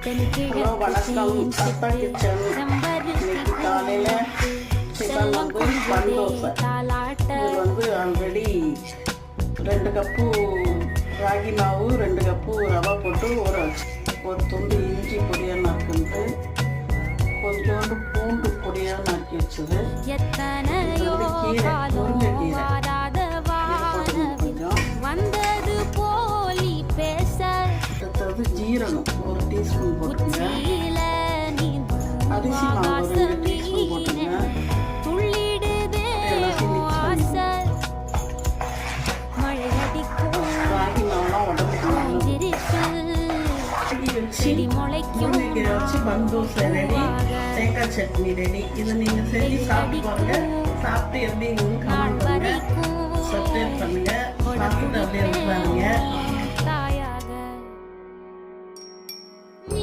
Hello வணக்கம், அத்தா kitchen. இன்னைக்கு காலையில் டிஃபன் வந்து பன் தோசை. இது வந்து ஆல்ரெடி 2 கப்பு ராகி மாவு, 2 கப்பு ரவை போட்டு ஒரு துண்டு இஞ்சி பொடியாக நறுக்குது, கொஞ்சோண்டு பூண்டு பொடியாக நறுக்கி வச்சது, கீரை முருங்கைக்கீரை அடுத்தது ஜீரகம் 1 டீஸ்பூன் போட்டுங்க, அரிசி மாவு 2 டீஸ்பூன் போட்டுங்க, ராகி மாவுலாம் உடம்புக்கு முருங்கைக்கீரை வச்சு பன் தோசை ரெடி, தேங்காய் சட்னி ரெடி. இதை நீங்கள் செஞ்சு சாப்பிட்டு பாருங்க. சாப்பிட்டு எப்படி கமெண்ட் பண்ணுங்க, சப்ஸ்கிரைப் பண்ணுங்க, சாப்பிட்டு அப்படியே இருக்கிறாங்க.